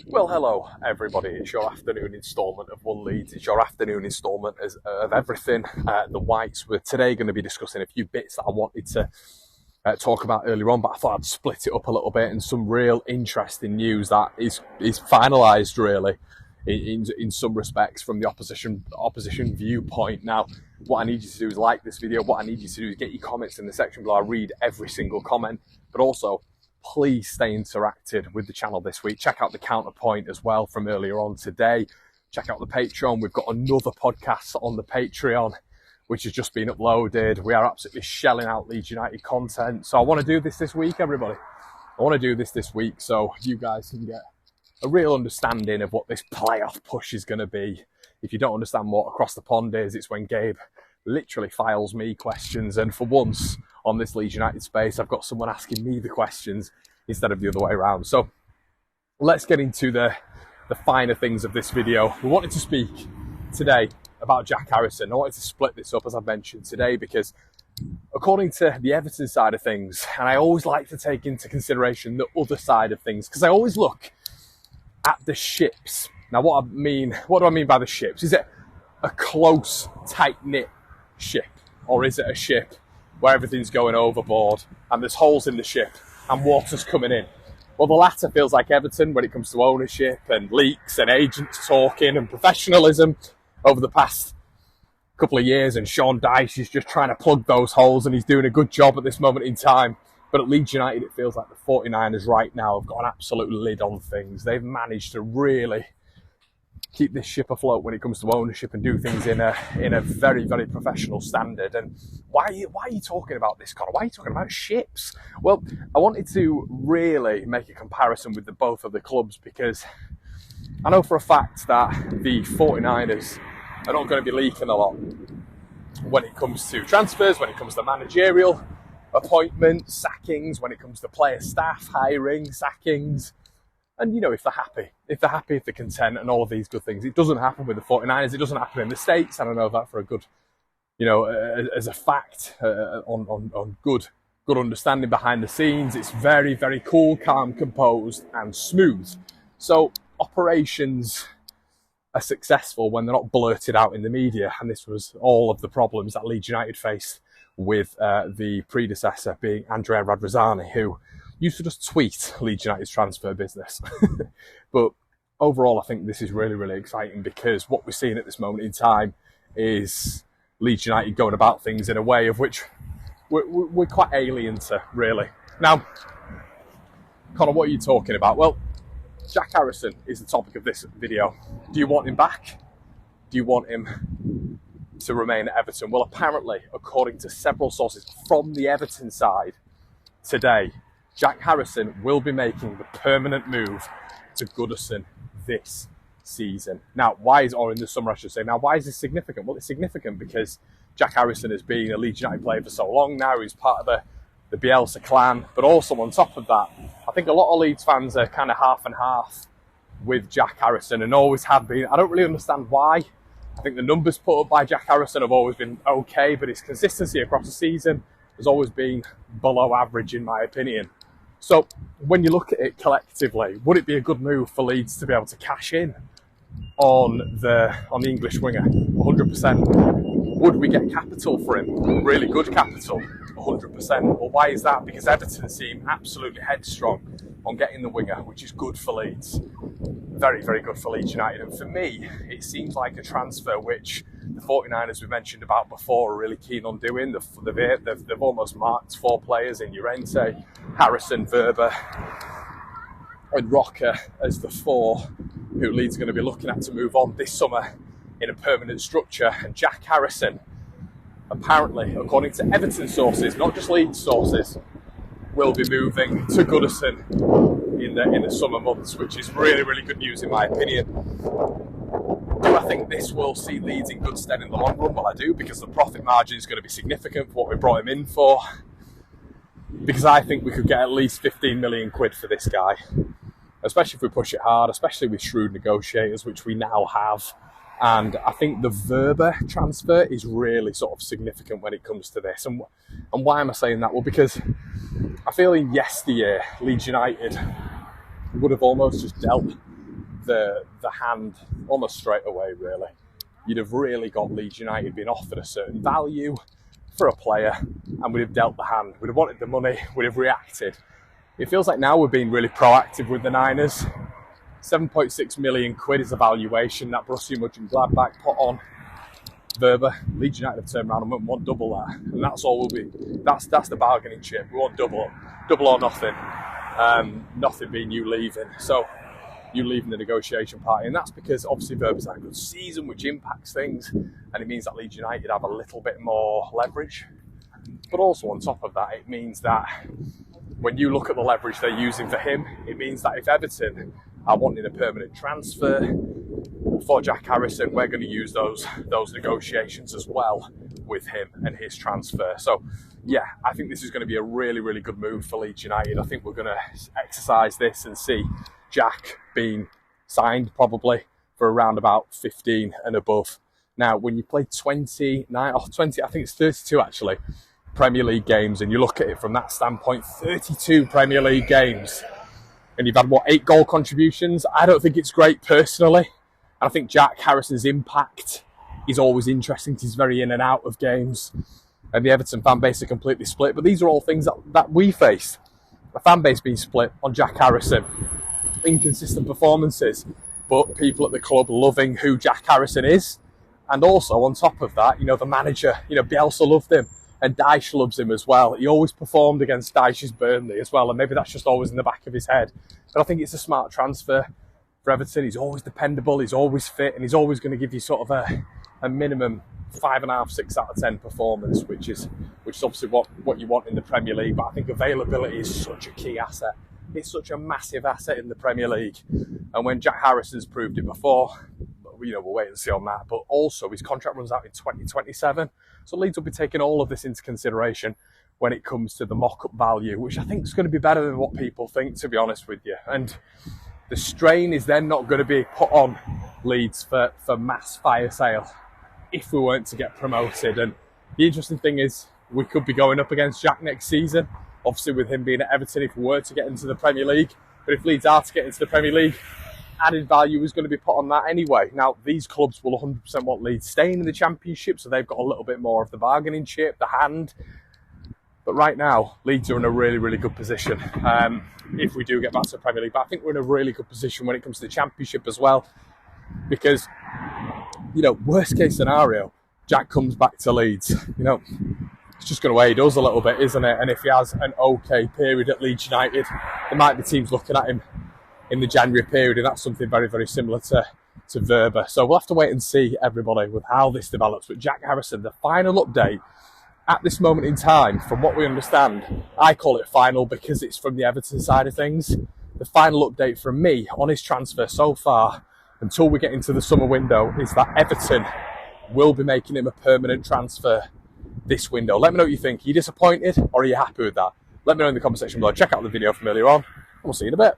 Well, hello everybody. It's your afternoon instalment of One Leeds. It's your afternoon instalment of everything. The Whites. We're today going to be discussing a few bits that I wanted to talk about earlier on, but I thought I'd split it up a little bit, and some real interesting news that is finalised really in some respects from the opposition viewpoint. Now, what I need you to do is like this video. What I need you to do is get your comments in the section below. I read every single comment, but also please stay interactive with the channel this week. Check out the counterpoint as well from earlier on today. Check out the Patreon. We've got another podcast on the Patreon, which has just been uploaded. We are absolutely shelling out Leeds United content. So I want to do this week, everybody. I want to do this week so you guys can get a real understanding of what this playoff push is going to be. If you don't understand what across the pond is, it's when Gabe literally files me questions. And for once on this Leeds United space, I've got someone asking me the questions instead of the other way around. So let's get into the finer things of this video. We wanted to speak today about Jack Harrison. I wanted to split this up, as I mentioned today, because according to the Everton side of things, and I always like to take into consideration the other side of things, because I always look at the ships. Now, what do I mean by the ships? Is it a close, tight-knit ship, or is it a ship where everything's going overboard and there's holes in the ship and water's coming in? Well, the latter feels like Everton when it comes to ownership and leaks and agents talking and professionalism over the past couple of years, and Sean Dyche is just trying to plug those holes, and he's doing a good job at this moment in time. But at Leeds United, it feels like the 49ers right now have got an absolute lid on things. They've managed to really keep this ship afloat when it comes to ownership and do things in a very, very professional standard. And why are you talking about this, Connor? Why are you talking about ships? Well, I wanted to really make a comparison with both of the clubs, because I know for a fact that the 49ers are not going to be leaking a lot when it comes to transfers, when it comes to managerial appointments, sackings, when it comes to player staff, hiring, sackings. And, you know, if they're happy, if they're content and all of these good things. It doesn't happen with the 49ers. It doesn't happen in the States. I don't know that for a good, as a fact, on good understanding behind the scenes. It's very, very cool, calm, composed and smooth. So operations are successful when they're not blurted out in the media. And this was all of the problems that Leeds United faced with the predecessor being Andrea Radrizzani, who used to just tweet Leeds United's transfer business. But overall, I think this is really, really exciting, because what we're seeing at this moment in time is Leeds United going about things in a way of which we're quite alien to, really. Now, Connor, what are you talking about? Well, Jack Harrison is the topic of this video. Do you want him back? Do you want him to remain at Everton? Well, apparently, according to several sources from the Everton side today, Jack Harrison will be making the permanent move to Goodison this season. Now, or in the summer, I should say. Now, why is this significant? Well, it's significant because Jack Harrison has been a Leeds United player for so long now. He's part of the Bielsa clan. But also, on top of that, I think a lot of Leeds fans are kind of half and half with Jack Harrison, and always have been. I don't really understand why. I think the numbers put up by Jack Harrison have always been okay, but his consistency across the season has always been below average, in my opinion. So when you look at it collectively, would it be a good move for Leeds to be able to cash in on the English winger? 100%. Would we get capital for him? Really good capital? 100%. Well, why is that? Because Everton seem absolutely headstrong on getting the winger, which is good for Leeds. Very, very good for Leeds United. And for me, it seems like a transfer which the 49ers we mentioned about before are really keen on doing. They've almost marked 4 players in Llorente, Harrison, Verba and Rocker as the 4 who Leeds are going to be looking at to move on this summer in a permanent structure. And Jack Harrison, apparently, according to Everton sources, not just Leeds sources, will be moving to Goodison in the summer months, which is really, really good news in my opinion. Do I think this will see Leeds in good stead in the long run? Well, I do, because the profit margin is going to be significant for what we brought him in for. Because I think we could get at least 15 million quid for this guy, especially if we push it hard, especially with shrewd negotiators, which we now have. And I think the Verba transfer is really sort of significant when it comes to this. And why am I saying that? Well, because I feel in yesteryear, Leeds United would have almost just dealt the hand almost straight away, really. You'd have really got Leeds United being offered a certain value for a player, and we'd have dealt the hand. We'd have wanted the money, we'd have reacted. It feels like now we're being really proactive with the Niners. 7.6 million quid is a valuation that Borussia Mönchengladbach put on Verba. Leeds United have turned around and want double that, and that's all we'll be. That's the bargaining chip. We want double or nothing. Nothing being you leaving. So you leaving the negotiation party, and that's because obviously Verba's had a good season, which impacts things, and it means that Leeds United have a little bit more leverage. But also on top of that, it means that when you look at the leverage they're using for him, it means that if Everton are wanting a permanent transfer for Jack Harrison, we're going to use those negotiations as well with him and his transfer. So yeah, I think this is going to be a really, really good move for Leeds United. I think we're going to exercise this and see Jack being signed probably for around about 15 and above. Now, when you play 20, I think it's 32 actually, Premier League games, and you look at it from that standpoint, 32 Premier League games, and you've had, 8 goal contributions? I don't think it's great personally. I think Jack Harrison's impact is always interesting. He's very in and out of games, and the Everton fan base are completely split. But these are all things that we face. A fan base being split on Jack Harrison, inconsistent performances, but people at the club loving who Jack Harrison is. And also on top of that, the manager, Bielsa loved him, and Dyche loves him as well. He always performed against Dyche's Burnley as well, and maybe that's just always in the back of his head. But I think it's a smart transfer for Everton. He's always dependable, he's always fit, and he's always going to give you sort of a minimum 5.5, 6 out of 10 performance, which is obviously what you want in the Premier League. But I think availability is such a key asset. It's such a massive asset in the Premier League. And when Jack Harrison's proved it before, we'll wait and see on that. But also, his contract runs out in 2027. So Leeds will be taking all of this into consideration when it comes to the mock-up value, which I think is going to be better than what people think, to be honest with you. And the strain is then not going to be put on Leeds for mass fire sale if we weren't to get promoted. And the interesting thing is, we could be going up against Jack next season, obviously with him being at Everton if we were to get into the Premier League. But if Leeds are to get into the Premier League, added value is going to be put on that anyway. Now, these clubs will 100% want Leeds staying in the Championship, so they've got a little bit more of the bargaining chip, the hand. But right now, Leeds are in a really, really good position if we do get back to the Premier League. But I think we're in a really good position when it comes to the Championship as well, because, worst case scenario, Jack comes back to Leeds. It's just going to weigh he does a little bit, isn't it? And if he has an okay period at Leeds United, there might be teams looking at him in the January period, and that's something very, very similar to Verba. So we'll have to wait and see, everybody, with how this develops. But Jack Harrison, the final update at this moment in time, from what we understand, I call it final because it's from the Everton side of things. The final update from me on his transfer so far, until we get into the summer window, is that Everton will be making him a permanent transfer this window. Let me know what you think. Are you disappointed or are you happy with that? Let me know in the comment section below. Check out the video from earlier on, and we'll see you in a bit.